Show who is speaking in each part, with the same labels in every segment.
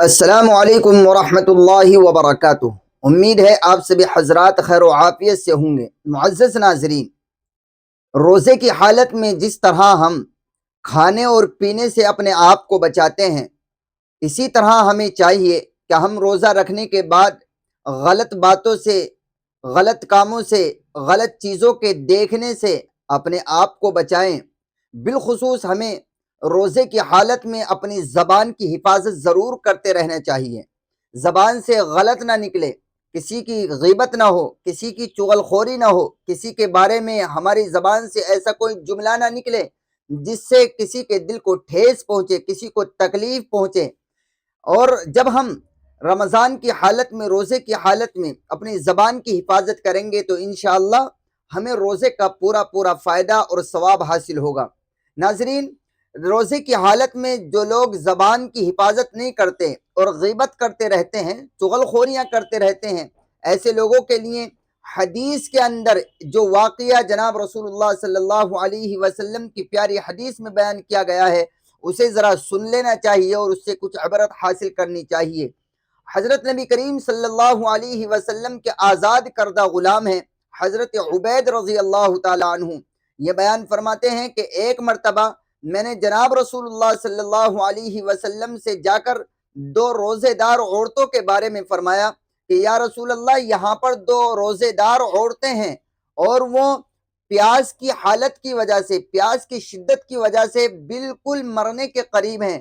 Speaker 1: السلام علیکم ورحمۃ اللہ وبرکاتہ۔ امید ہے آپ سبھی حضرات خیر و عافیت سے ہوں گے۔ معزز ناظرین، روزے کی حالت میں جس طرح ہم کھانے اور پینے سے اپنے آپ کو بچاتے ہیں، اسی طرح ہمیں چاہیے کہ ہم روزہ رکھنے کے بعد غلط باتوں سے، غلط کاموں سے، غلط چیزوں کے دیکھنے سے اپنے آپ کو بچائیں۔ بالخصوص ہمیں روزے کی حالت میں اپنی زبان کی حفاظت ضرور کرتے رہنا چاہیے۔ زبان سے غلط نہ نکلے، کسی کی غیبت نہ ہو، کسی کی چغل خوری نہ ہو، کسی کے بارے میں ہماری زبان سے ایسا کوئی جملہ نہ نکلے جس سے کسی کے دل کو ٹھیس پہنچے، کسی کو تکلیف پہنچے۔ اور جب ہم رمضان کی حالت میں، روزے کی حالت میں اپنی زبان کی حفاظت کریں گے تو انشاءاللہ ہمیں روزے کا پورا پورا فائدہ اور ثواب حاصل ہوگا۔ ناظرین، روزے کی حالت میں جو لوگ زبان کی حفاظت نہیں کرتے اور غیبت کرتے رہتے ہیں، چغل خوریاں کرتے رہتے ہیں، ایسے لوگوں کے لیے حدیث کے اندر جو واقعہ جناب رسول اللہ صلی اللہ علیہ وسلم کی پیاری حدیث میں بیان کیا گیا ہے، اسے ذرا سن لینا چاہیے اور اس سے کچھ عبرت حاصل کرنی چاہیے۔ حضرت نبی کریم صلی اللہ علیہ وسلم کے آزاد کردہ غلام ہیں حضرت عبید رضی اللہ تعالی عنہ، یہ بیان فرماتے ہیں کہ ایک مرتبہ میں نے جناب رسول اللہ صلی اللہ علیہ وسلم سے جا کر دو روزے دار عورتوں کے بارے میں فرمایا کہ یا رسول اللہ، یہاں پر دو روزے دار عورتیں ہیں اور وہ پیاس کی حالت کی وجہ سے، پیاس کی شدت کی وجہ سے بالکل مرنے کے قریب ہیں۔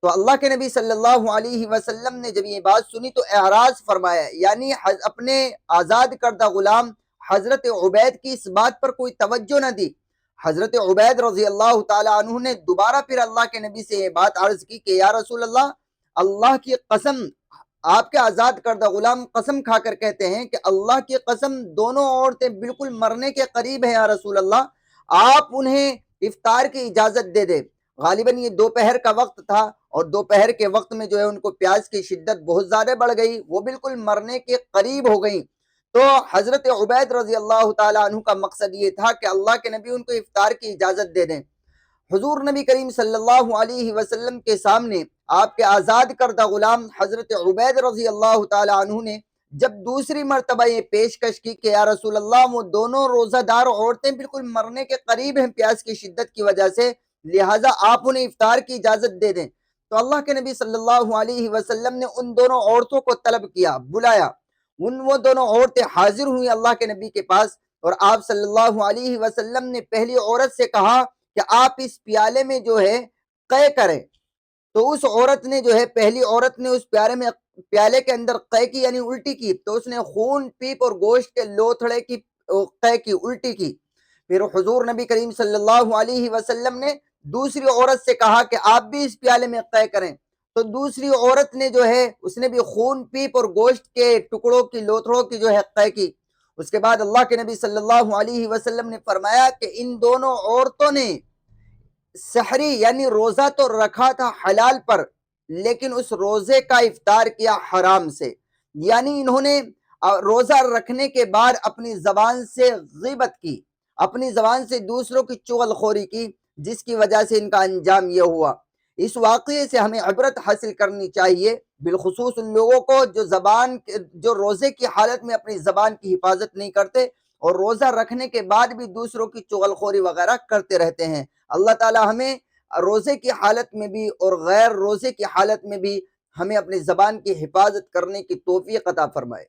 Speaker 1: تو اللہ کے نبی صلی اللہ علیہ وسلم نے جب یہ بات سنی تو اعراض فرمایا، یعنی اپنے آزاد کردہ غلام حضرت عبید کی اس بات پر کوئی توجہ نہ دی۔ حضرت عبید رضی اللہ تعالی عنہ نے دوبارہ پھر اللہ کے نبی سے یہ بات عرض کی کہ یا رسول اللہ، اللہ کی قسم، آپ کے آزاد کردہ غلام قسم کھا کر کہتے ہیں کہ اللہ کی قسم دونوں عورتیں بالکل مرنے کے قریب ہیں یا رسول اللہ، آپ انہیں افطار کی اجازت دے دیں۔ غالباً یہ دوپہر کا وقت تھا اور دوپہر کے وقت میں جو ہے ان کو پیاس کی شدت بہت زیادہ بڑھ گئی، وہ بالکل مرنے کے قریب ہو گئیں۔ تو حضرت عبید رضی اللہ تعالیٰ عنہ کا مقصد یہ تھا کہ اللہ کے نبی ان کو افطار کی اجازت دے دیں۔ حضور نبی کریم صلی اللہ علیہ وسلم کے سامنے آپ کے آزاد کردہ غلام حضرت عبید رضی اللہ تعالیٰ عنہ نے جب دوسری مرتبہ یہ پیشکش کی کہ یا رسول اللہ، وہ دونوں روزہ دار عورتیں بالکل مرنے کے قریب ہیں پیاس کی شدت کی وجہ سے، لہٰذا آپ انہیں افطار کی اجازت دے دیں، تو اللہ کے نبی صلی اللہ علیہ وسلم نے ان دونوں عورتوں کو طلب کیا، بلایا۔ وہ دونوں عورتیں حاضر ہوئی اللہ کے نبی کے پاس اور آپ صلی اللہ علیہ وسلم نے پہلی عورت سے کہا کہ آپ اس پیالے میں جو ہے قے کریں۔ تو اس عورت نے جو ہے، پہلی عورت نے اس پیالے کے اندر قے کی، یعنی الٹی کی، تو اس نے خون پیپ اور گوشت کے لوتھڑے کی قے کی، الٹی کی۔ پھر حضور نبی کریم صلی اللہ علیہ وسلم نے دوسری عورت سے کہا کہ آپ بھی اس پیالے میں قے کریں، تو دوسری عورت نے جو ہے اس نے بھی خون پیپ اور گوشت کے ٹکڑوں کی، لوتھڑوں کی جو ہے قے کی۔ اس کے بعد اللہ کے نبی صلی اللہ علیہ وسلم نے فرمایا کہ ان دونوں عورتوں نے سحری یعنی روزہ تو رکھا تھا حلال پر، لیکن اس روزے کا افطار کیا حرام سے، یعنی انہوں نے روزہ رکھنے کے بعد اپنی زبان سے غیبت کی، اپنی زبان سے دوسروں کی چغل خوری کی، جس کی وجہ سے ان کا انجام یہ ہوا۔ اس واقعے سے ہمیں عبرت حاصل کرنی چاہیے، بالخصوص ان لوگوں کو جو روزے کی حالت میں اپنی زبان کی حفاظت نہیں کرتے اور روزہ رکھنے کے بعد بھی دوسروں کی چغل خوری وغیرہ کرتے رہتے ہیں۔ اللہ تعالی ہمیں روزے کی حالت میں بھی اور غیر روزے کی حالت میں بھی ہمیں اپنی زبان کی حفاظت کرنے کی توفیق عطا فرمائے۔